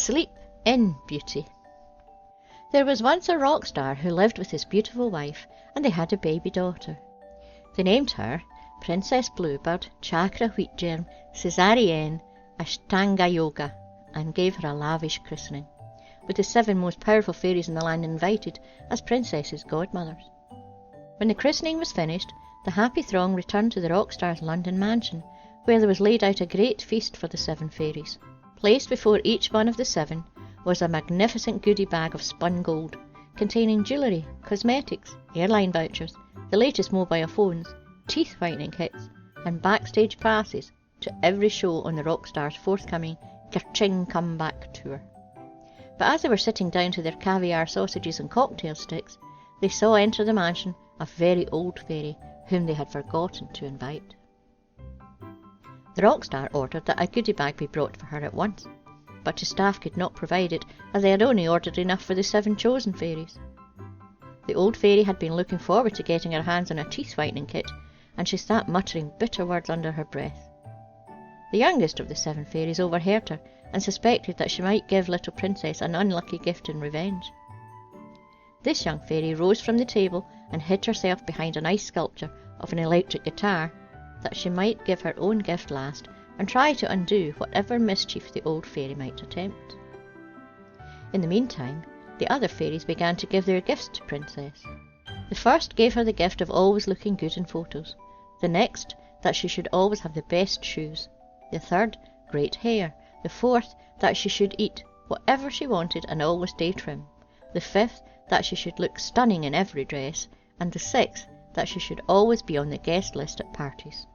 Sleep in Beauty. There was once a rock star who lived with his beautiful wife, and they had a baby daughter. They named her Princess Bluebird, Chakra Wheatgerm, Caesarienne, Ashtanga Yoga, and gave her a lavish christening, with the 7 most powerful fairies in the land invited as princesses' godmothers. When the christening was finished, the happy throng returned to the rock star's London mansion, where there was laid out a great feast for the 7 fairies. Placed before each one of the 7 was a magnificent goodie bag of spun gold, containing jewellery, cosmetics, airline vouchers, the latest mobile phones, teeth whitening kits, and backstage passes to every show on the rock star's forthcoming Kerching comeback tour. But as they were sitting down to their caviar sausages and cocktail sticks, they saw enter the mansion a very old fairy whom they had forgotten to invite. The rock star ordered that a goodie bag be brought for her at once, but his staff could not provide it, as they had only ordered enough for the 7 chosen fairies. The old fairy had been looking forward to getting her hands on a teeth whitening kit, and she sat muttering bitter words under her breath. The youngest of the 7 fairies overheard her, and suspected that she might give little Princess an unlucky gift in revenge. This young fairy rose from the table and hid herself behind an ice sculpture of an electric guitar, that she might give her own gift last, and try to undo whatever mischief the old fairy might attempt. In the meantime, the other fairies began to give their gifts to Princess. The first gave her the gift of always looking good in photos, the next that she should always have the best shoes, the third great hair, the fourth that she should eat whatever she wanted and always stay trim, the fifth that she should look stunning in every dress, and the sixth that she should always be on the guest list at parties.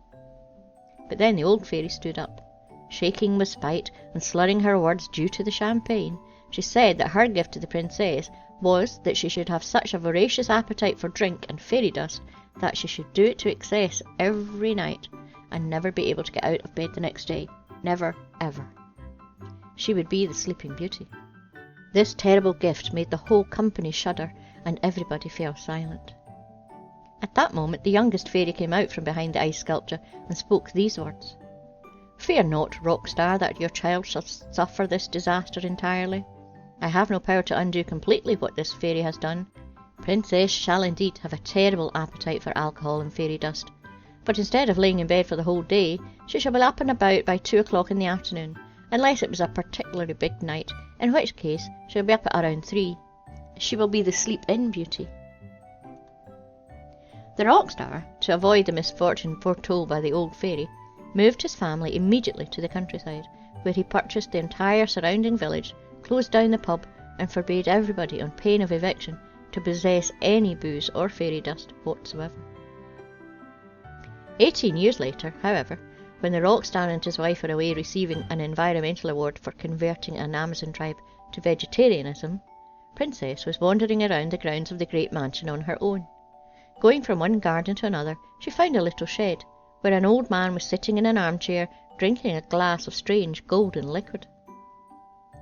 But then the old fairy stood up. Shaking with spite and slurring her words due to the champagne, she said that her gift to the princess was that she should have such a voracious appetite for drink and fairy dust that she should do it to excess every night and never be able to get out of bed the next day. Never, ever. She would be the Sleeping Beauty. This terrible gift made the whole company shudder, and everybody fell silent. At that moment the youngest fairy came out from behind the ice sculpture and spoke these words. "Fear not, rock star, that your child shall suffer this disaster entirely. I have no power to undo completely what this fairy has done. Princess shall indeed have a terrible appetite for alcohol and fairy dust, but instead of laying in bed for the whole day, she shall be up and about by 2 o'clock in the afternoon, unless it was a particularly big night, in which case she'll be up at around 3. She will be the Sleep-In Beauty." The rock star, to avoid the misfortune foretold by the old fairy, moved his family immediately to the countryside, where he purchased the entire surrounding village, closed down the pub, and forbade everybody on pain of eviction to possess any booze or fairy dust whatsoever. 18 years later, however, when the rock star and his wife were away receiving an environmental award for converting an Amazon tribe to vegetarianism, Princess was wandering around the grounds of the great mansion on her own. Going from one garden to another, she found a little shed, where an old man was sitting in an armchair, drinking a glass of strange golden liquid.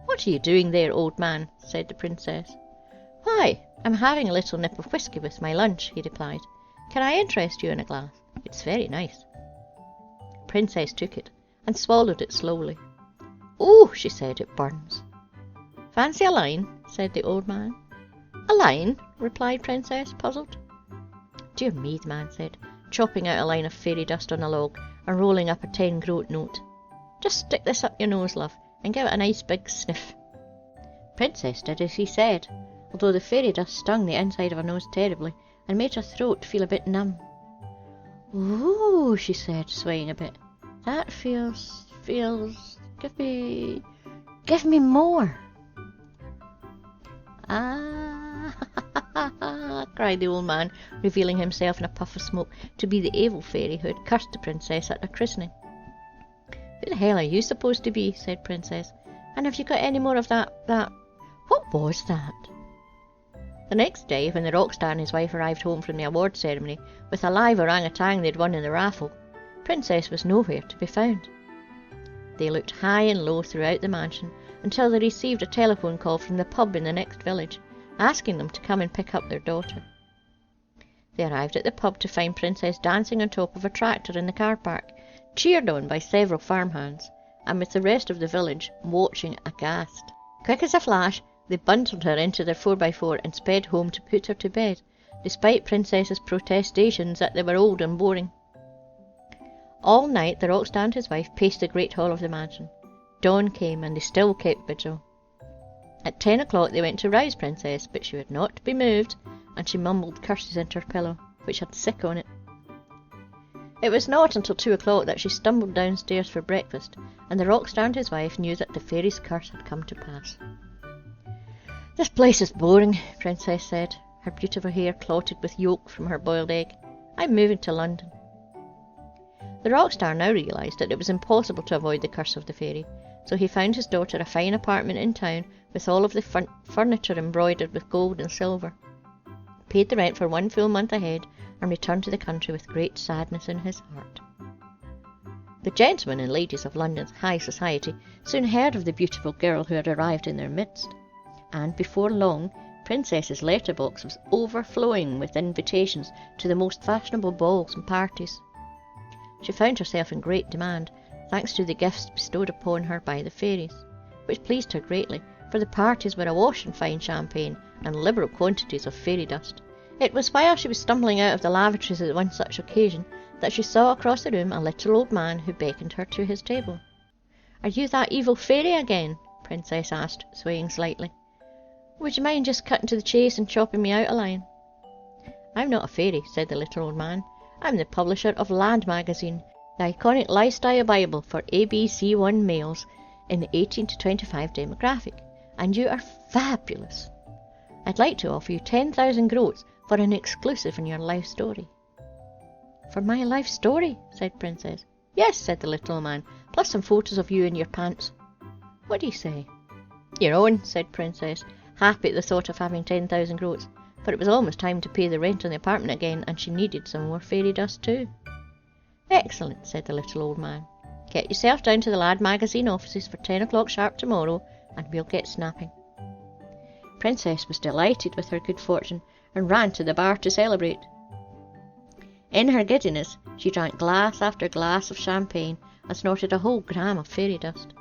"What are you doing there, old man?" said the princess. "Why, I'm having a little nip of whisky with my lunch," he replied. "Can I interest you in a glass? It's very nice." Princess took it, and swallowed it slowly. "Oh," she said, "it burns." "Fancy a line?" said the old man. "A line?" replied Princess, puzzled. "Dear me," the man said, chopping out a line of fairy dust on a log and rolling up a 10-groat note. "Just stick this up your nose, love, and give it a nice big sniff." Princess did as he said, although the fairy dust stung the inside of her nose terribly and made her throat feel a bit numb. "Ooh," she said, swaying a bit. "That feels... Give me more." "Ah," cried the old man, revealing himself in a puff of smoke to be the evil fairy who had cursed the princess at her christening. "Who the hell are you supposed to be?" said Princess. "And have you got any more of that... What was that?" The next day, when the rock star and his wife arrived home from the award ceremony with a live orangutan they'd won in the raffle, Princess was nowhere to be found. They looked high and low throughout the mansion until they received a telephone call from the pub in the next village, asking them to come and pick up their daughter. They arrived at the pub to find Princess dancing on top of a tractor in the car park, cheered on by several farmhands, and with the rest of the village watching aghast. Quick as a flash, they bundled her into their 4x4 and sped home to put her to bed, despite Princess's protestations that they were old and boring. All night the rockstar and his wife paced the great hall of the mansion. Dawn came, and they still kept vigil. At 10 o'clock they went to rouse Princess, but she would not be moved, and she mumbled curses into her pillow, which had sick on it. It was not until 2 o'clock that she stumbled downstairs for breakfast, and the rockstar and his wife knew that the fairy's curse had come to pass. "This place is boring," Princess said, her beautiful hair clotted with yolk from her boiled egg. "I'm moving to London." The rockstar now realised that it was impossible to avoid the curse of the fairy, so he found his daughter a fine apartment in town with all of the furniture embroidered with gold and silver, paid the rent for 1 full month ahead, and returned to the country with great sadness in his heart. The gentlemen and ladies of London's high society soon heard of the beautiful girl who had arrived in their midst, and before long Princess's letterbox was overflowing with invitations to the most fashionable balls and parties. She found herself in great demand, thanks to the gifts bestowed upon her by the fairies, which pleased her greatly, for the parties were awash in fine champagne and liberal quantities of fairy dust. It was while she was stumbling out of the lavatories at one such occasion that she saw across the room a little old man who beckoned her to his table. "Are you that evil fairy again?" Princess asked, swaying slightly. "Would you mind just cutting to the chase and chopping me out a line?" "I'm not a fairy," said the little old man. "I'm the publisher of Lad magazine, the iconic lifestyle bible for ABC1 males in the 18 to 25 demographic, and you are fabulous. I'd like to offer you 10,000 groats for an exclusive in your life story." "For my life story?" said Princess. "Yes," said the little old man, "plus some photos of you in your pants." "What do you say?" "Your own," said Princess, happy at the thought of having 10,000 groats, for it was almost time to pay the rent on the apartment again, and she needed some more fairy dust too. "Excellent," said the little old man. "Get yourself down to the Lad magazine offices for 10 o'clock sharp tomorrow, and we'll get snapping." Princess was delighted with her good fortune, and ran to the bar to celebrate. In her giddiness, she drank glass after glass of champagne, and snorted a whole gram of fairy dust.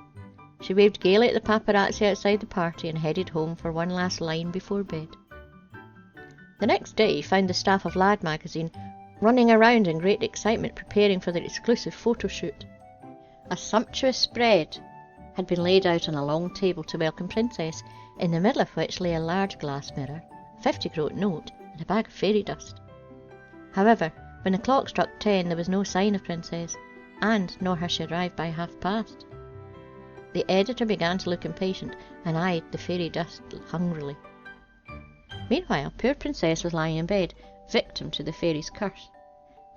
She waved gaily at the paparazzi outside the party, and headed home for one last line before bed. The next day found the staff of Lad magazine running around in great excitement preparing for their exclusive photo shoot. A sumptuous spread had been laid out on a long table to welcome Princess, in the middle of which lay a large glass mirror, a 50-groat note, and a bag of fairy dust. However, when the clock struck 10 there was no sign of Princess, and nor had she arrived by past. The editor began to look impatient, and eyed the fairy dust hungrily. Meanwhile, poor Princess was lying in bed, victim to the fairy's curse.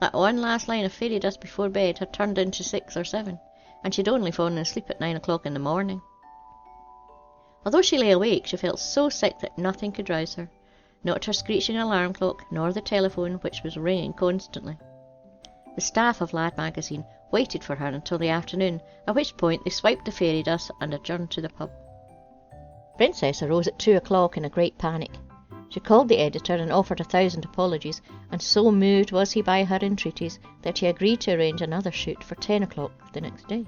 That one last line of fairy dust before bed had turned into 6 or 7, and she had only fallen asleep at 9 o'clock in the morning. Although she lay awake, she felt so sick that nothing could rouse her, not her screeching alarm clock, nor the telephone, which was ringing constantly. The staff of Lad magazine waited for her until the afternoon, at which point they swiped the fairy dust and adjourned to the pub. Princess arose at 2 o'clock in a great panic. She called the editor and offered 1,000 apologies, and so moved was he by her entreaties that he agreed to arrange another shoot for 10 o'clock the next day.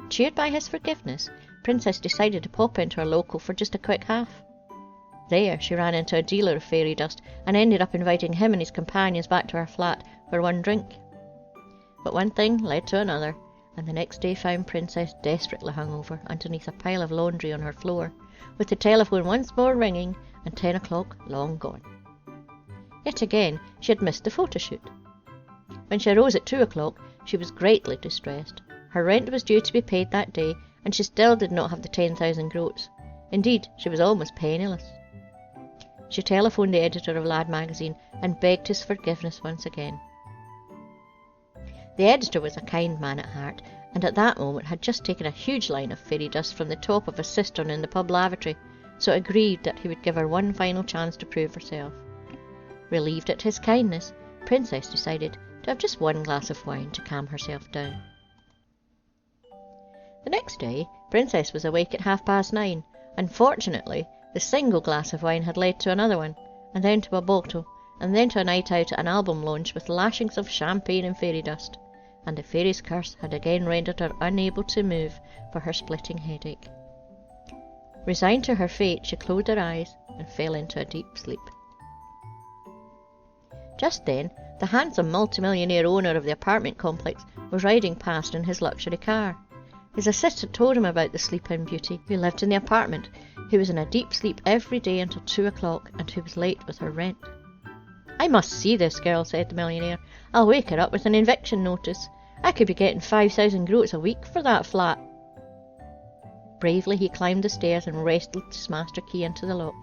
Cheered by his forgiveness, Princess decided to pop into her local for just a quick half. There she ran into a dealer of fairy dust and ended up inviting him and his companions back to her flat for one drink. But one thing led to another, and the next day found Princess desperately hungover underneath a pile of laundry on her floor, with the telephone once more ringing and 10 o'clock long gone. Yet again she had missed the photo shoot. When she arose at 2 o'clock, she was greatly distressed. Her rent was due to be paid that day, and she still did not have the 10,000 groats. Indeed, she was almost penniless. She telephoned the editor of Lad magazine and begged his forgiveness once again. The editor was a kind man at heart, and at that moment had just taken a huge line of fairy dust from the top of a cistern in the pub lavatory, so agreed that he would give her one final chance to prove herself. Relieved at his kindness, Princess decided to have just one glass of wine to calm herself down. The next day, Princess was awake at 9:30. Unfortunately, the single glass of wine had led to another one, and then to a bottle, and then to a night out at an album launch with lashings of champagne and fairy dust, and the fairy's curse had again rendered her unable to move for her splitting headache. Resigned to her fate, she closed her eyes and fell into a deep sleep. Just then, the handsome multimillionaire owner of the apartment complex was riding past in his luxury car. His assistant told him about the sleep-in beauty who lived in the apartment, who was in a deep sleep every day until 2 o'clock, and who was late with her rent. "I must see this girl," said the millionaire. "I'll wake her up with an eviction notice. I could be getting 5,000 groats a week for that flat." Bravely he climbed the stairs and wrestled his master key into the lock.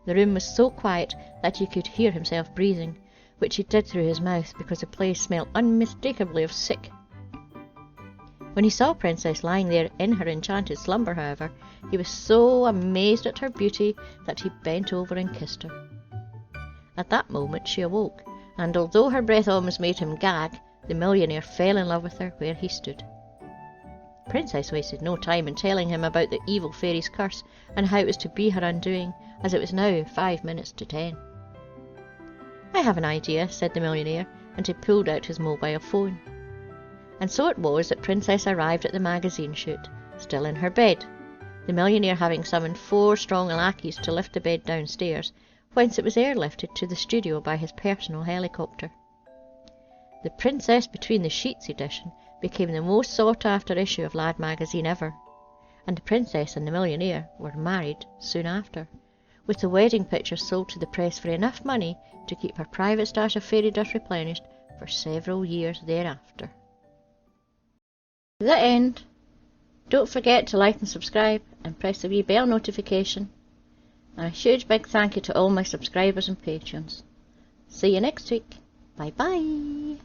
The room was so quiet that he could hear himself breathing, which he did through his mouth because the place smelled unmistakably of sick. When he saw Princess lying there in her enchanted slumber, however, he was so amazed at her beauty that he bent over and kissed her. At that moment she awoke, and although her breath almost made him gag, the millionaire fell in love with her where he stood. Princess wasted no time in telling him about the evil fairy's curse and how it was to be her undoing, as it was now 5 minutes to 10. "I have an idea," said the millionaire, and he pulled out his mobile phone. And so it was that Princess arrived at the magazine shoot, still in her bed, the millionaire having summoned 4 strong lackeys to lift the bed downstairs, whence it was airlifted to the studio by his personal helicopter. The Princess Between the Sheets edition became the most sought-after issue of Lad magazine ever, and the Princess and the millionaire were married soon after, with the wedding pictures sold to the press for enough money to keep her private stash of fairy dust replenished for several years thereafter. The end. Don't forget to like and subscribe and press the wee bell notification. And a huge big thank you to all my subscribers and patrons. See you next week. Bye bye.